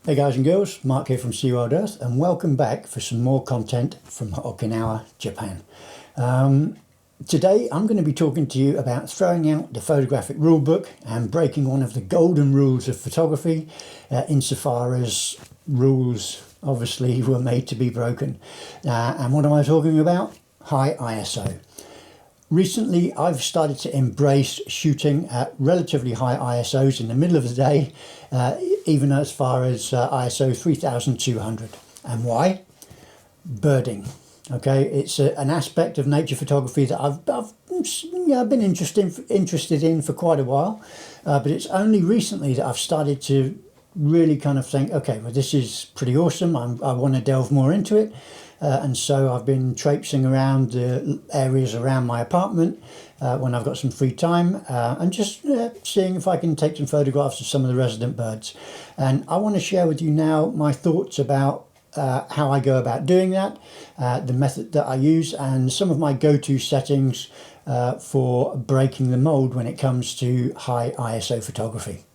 Hey guys and girls, Mark here from SeaWorld Earth, and welcome back for some more content from Okinawa, Japan. Today I'm going to be talking to you about throwing out the photographic rule book and breaking one of the golden rules of photography, insofar as rules obviously were made to be broken. And what am I talking about? High ISO. Recently, I've started to embrace shooting at relatively high ISOs in the middle of the day, even as far as ISO 3200. And why? Birding. Okay, it's an aspect of nature photography that I've been interested in for quite a while, but it's only recently that I've started to really kind of think, okay, well, this is pretty awesome. I want to delve more into it. And so I've been traipsing around the areas around my apartment when I've got some free time and just seeing if I can take some photographs of some of the resident birds. And I want to share with you now my thoughts about how I go about doing that, the method that I use, and some of my go-to settings for breaking the mold when it comes to high ISO photography.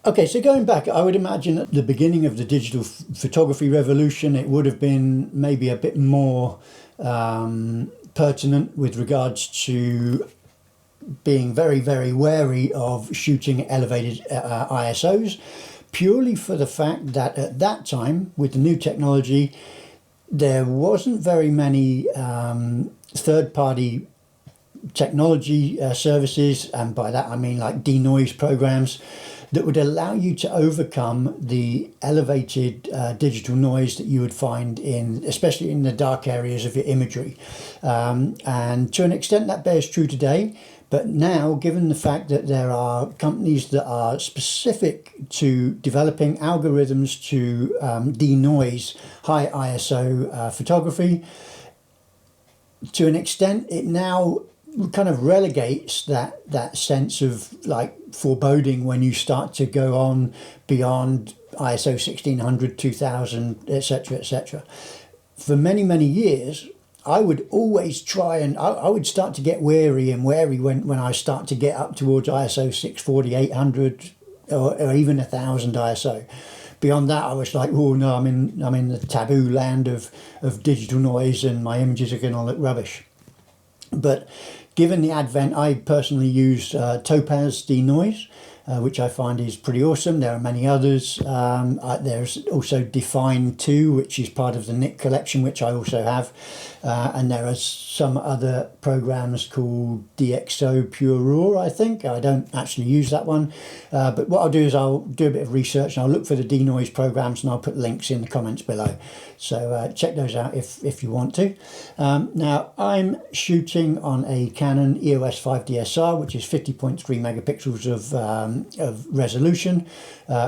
Okay, so going back, I would imagine at the beginning of the digital photography revolution, it would have been maybe a bit more pertinent with regards to being very, very wary of shooting elevated ISOs, purely for the fact that at that time, with the new technology, there wasn't very many third-party technology services, and by that I mean like denoise programs, that would allow you to overcome the elevated digital noise that you would find in, especially in the dark areas of your imagery. And to an extent that bears true today, but now, given the fact that there are companies that are specific to developing algorithms to denoise high ISO photography, to an extent it now kind of relegates that sense of like foreboding when you start to go on beyond ISO 1600, 2000, etc., etc. For many, many years, I would always try and I would start to get wary when I start to get up towards ISO 640, 800, or even 1000 ISO. Beyond that, I was like, oh no, I'm in the taboo land of digital noise, and my images are going to look rubbish. But given the advent, I personally use Topaz denoise, which I find is pretty awesome. There are many others. There's also Define 2, which is part of the Nick collection, which I also have. And there are some other programs called DxO Pure Raw, I think. I don't actually use that one. But what I'll do is I'll do a bit of research and I'll look for the denoise programs, and I'll put links in the comments below. So check those out if you want to. Now, I'm shooting on a Canon EOS 5D which is 50.3 megapixels of resolution,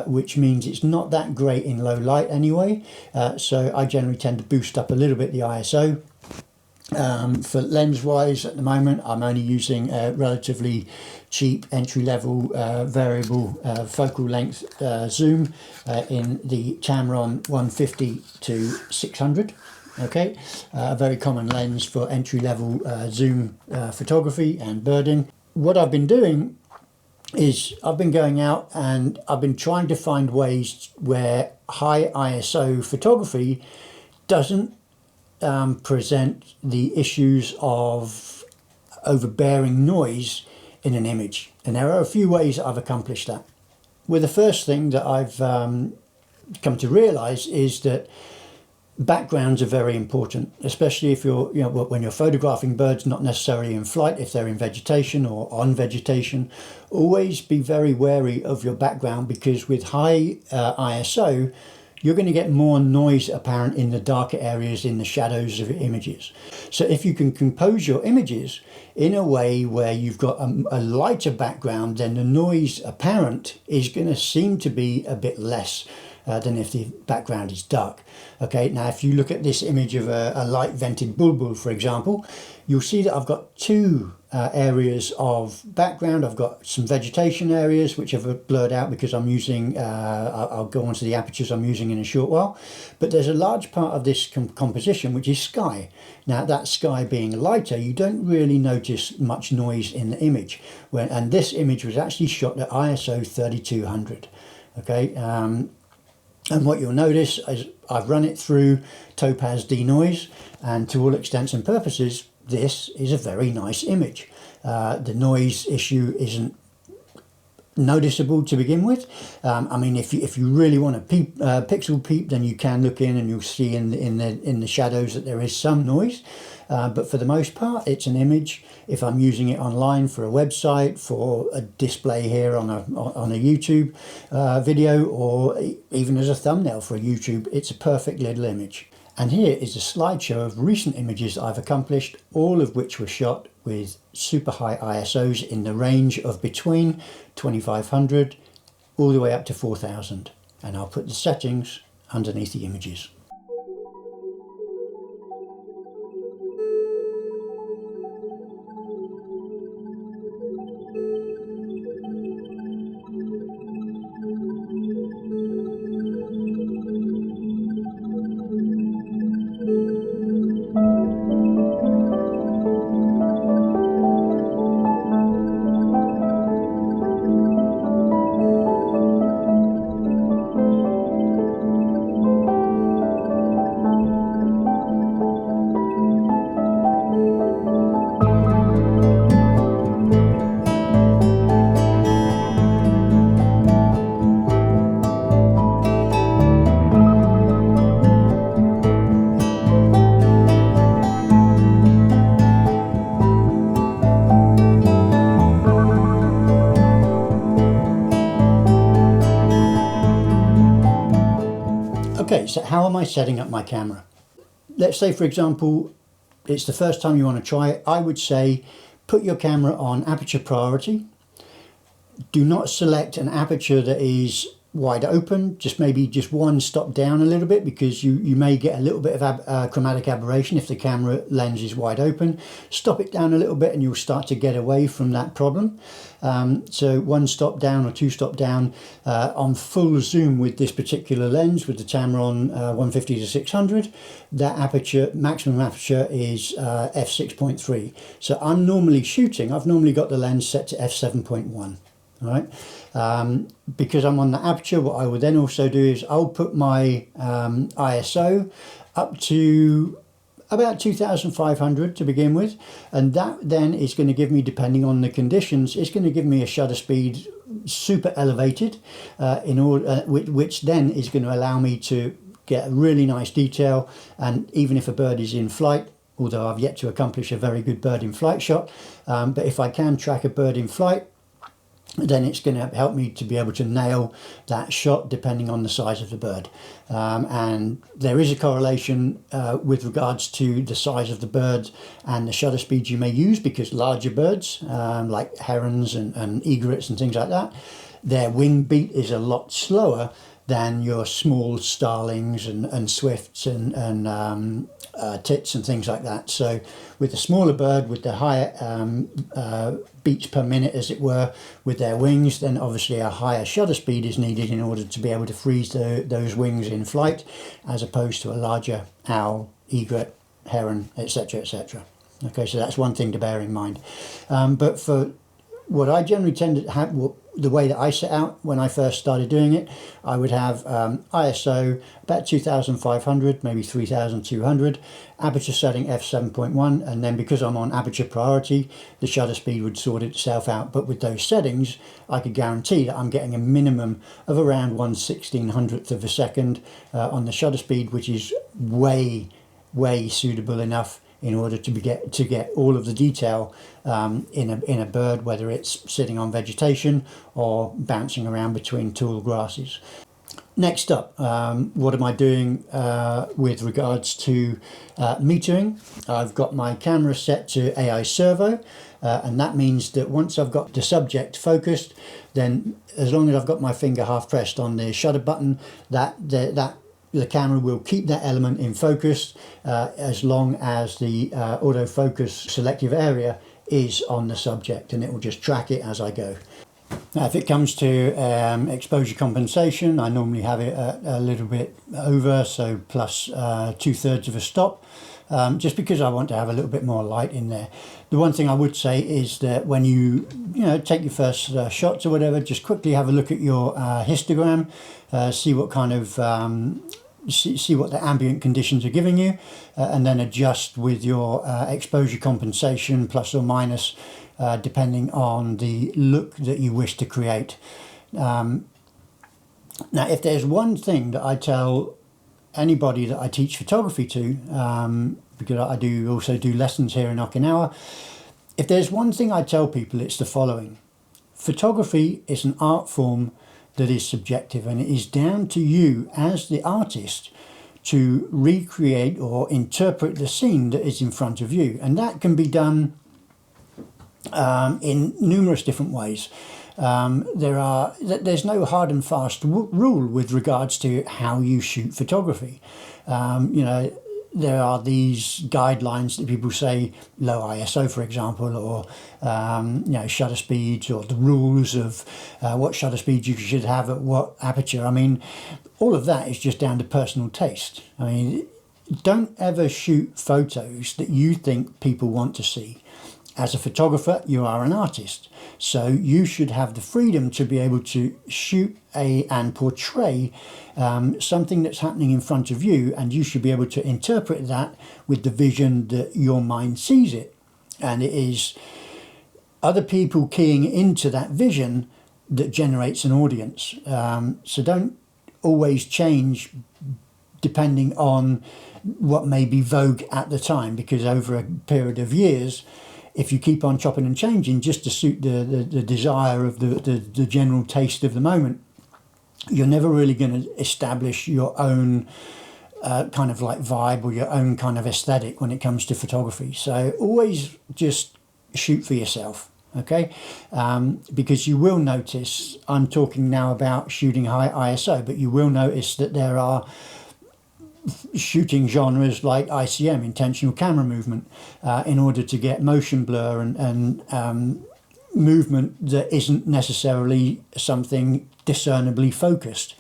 which means it's not that great in low light anyway. So I generally tend to boost up a little bit the ISO. For lens wise, at the moment I'm only using a relatively cheap entry-level variable focal length zoom in the Tamron 150 to 600. Okay, a very common lens for entry-level zoom photography and birding. What I've been doing is I've been going out and I've been trying to find ways where high ISO photography doesn't present the issues of overbearing noise in an image. And there are a few ways that I've accomplished that. Well, the first thing that I've come to realize is that backgrounds are very important, especially if you're, when you're photographing birds, not necessarily in flight, if they're in vegetation or on vegetation. Always be very wary of your background, because with high ISO, you're going to get more noise apparent in the darker areas, in the shadows of your images. So if you can compose your images in a way where you've got a lighter background, then the noise apparent is going to seem to be a bit less than if the background is dark. Okay, now if you look at this image of a light vented bulbul, for example, you'll see that I've got two areas of background. I've got some vegetation areas which I've blurred out because I'm using, I'll go on to the apertures I'm using in a short while, but there's a large part of this composition which is sky. Now that sky being lighter, you don't really notice much noise in the image, and this image was actually shot at ISO 3200. Okay, And what you'll notice is I've run it through Topaz denoise, and to all extents and purposes, this is a very nice image. The noise issue isn't noticeable to begin with. I mean, if you really want to pixel peep, then you can look in and you'll see in the shadows that there is some noise. But for the most part, it's an image. If I'm using it online for a website, for a display here on a YouTube video, or even as a thumbnail for a YouTube, it's a perfect little image. And here is a slideshow of recent images I've accomplished, all of which were shot with super high ISOs in the range of between 2500 all the way up to 4000. And I'll put the settings underneath the images. Okay, so how am I setting up my camera? Let's say, for example, it's the first time you want to try it. I would say put your camera on aperture priority. Do not select an aperture that is wide open, maybe just one stop down a little bit, because you may get a little bit of chromatic aberration if the camera lens is wide open. Stop it down a little bit and you'll start to get away from that problem. So one stop down or two stop down on full zoom with this particular lens, with the Tamron 150 to 600, that aperture, maximum aperture is f6.3. So I'm normally shooting, I've normally got the lens set to f7.1. All right, because I'm on the aperture, what I would then also do is I'll put my ISO up to about 2500 to begin with, and that then is going to give me, depending on the conditions, it's going to give me a shutter speed super elevated, which then is going to allow me to get a really nice detail. And even if a bird is in flight, although I've yet to accomplish a very good bird in flight shot, but if I can track a bird in flight, then it's going to help me to be able to nail that shot depending on the size of the bird. And there is a correlation with regards to the size of the bird and the shutter speeds you may use, because larger birds like herons and egrets and things like that, their wing beat is a lot slower than your small starlings and swifts and tits and things like that. So with the smaller bird, with the higher beats per minute, as it were, with their wings, then obviously a higher shutter speed is needed in order to be able to freeze those wings in flight, as opposed to a larger owl, egret, heron, etc., etc. Okay, so that's one thing to bear in mind. But for what I generally tend to have, the way that I set out when I first started doing it, I would have ISO about 2500, maybe 3200, aperture setting f7.1, and then because I'm on aperture priority, the shutter speed would sort itself out. But with those settings, I could guarantee that I'm getting a minimum of around 1/1600th of a second on the shutter speed, which is way suitable enough in order to get all of the detail in a bird, whether it's sitting on vegetation or bouncing around between tall grasses. Next up, what am I doing with regards to metering? I've got my camera set to AI servo, and that means that once I've got the subject focused, then as long as I've got my finger half pressed on the shutter button, the camera will keep that element in focus as long as the autofocus selective area is on the subject, and it will just track it as I go. Now, if it comes to exposure compensation, I normally have it a little bit over, so plus 2/3 of a stop. just because I want to have a little bit more light in there. The one thing I would say is that when you take your first shots or whatever, just quickly have a look at your histogram, see what kind of see what the ambient conditions are giving you, and then adjust with your exposure compensation plus or minus, depending on the look that you wish to create. Now, if there's one thing that I tell anybody that I teach photography to, because I do also do lessons here in Okinawa, if there's one thing I tell people, it's the following. Photography is an art form that is subjective, and it is down to you as the artist to recreate or interpret the scene that is in front of you, and that can be done in numerous different ways. There's no hard and fast rule with regards to how you shoot photography. There are these guidelines that people say, low ISO, for example, or shutter speeds, or the rules of what shutter speeds you should have at what aperture. I mean, all of that is just down to personal taste. I mean, don't ever shoot photos that you think people want to see. As a photographer, you are an artist, so you should have the freedom to be able to shoot and portray something that's happening in front of you, and you should be able to interpret that with the vision that your mind sees it. And it is other people keying into that vision that generates an audience. So don't always change depending on what may be vogue at the time, because over a period of years, if you keep on chopping and changing just to suit the desire of the general taste of the moment, you're never really going to establish your own kind of like vibe or your own kind of aesthetic when it comes to photography. So always just shoot for yourself, okay? Because you will notice, I'm talking now about shooting high ISO, but you will notice that there are shooting genres like ICM, intentional camera movement, in order to get motion blur and movement that isn't necessarily something discernibly focused.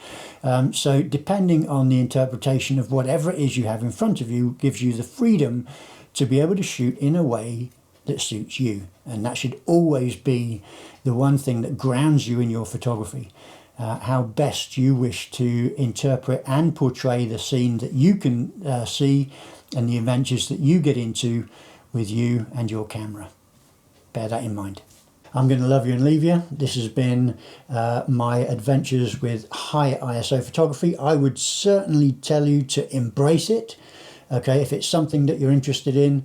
So depending on the interpretation of whatever it is you have in front of you, gives you the freedom to be able to shoot in a way that suits you. And that should always be the one thing that grounds you in your photography. How best you wish to interpret and portray the scene that you can see, and the adventures that you get into with you and your camera. Bear that in mind. I'm going to love you and leave you. This has been my adventures with high ISO photography. I would certainly tell you to embrace it. Okay, if it's something that you're interested in,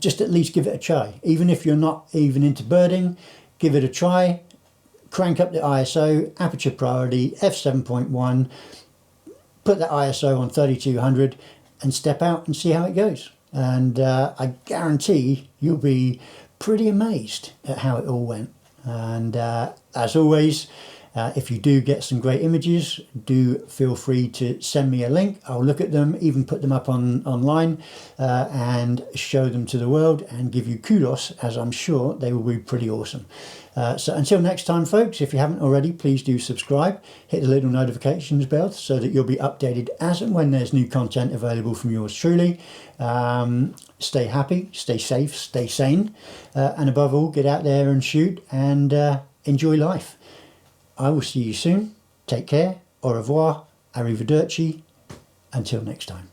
just at least give it a try. Even if you're not even into birding, give it a try. Crank up the ISO, aperture priority, f7.1, put that ISO on 3200 and step out and see how it goes. And I guarantee you'll be pretty amazed at how it all went. And as always, if you do get some great images, do feel free to send me a link. I'll look at them, even put them up online and show them to the world and give you kudos, as I'm sure they will be pretty awesome. So until next time, folks, if you haven't already, please do subscribe, hit the little notifications bell so that you'll be updated as and when there's new content available from yours truly. Stay happy, stay safe, stay sane, and above all, get out there and shoot and enjoy life. I will see you soon. Take care. Au revoir. Arrivederci. Until next time.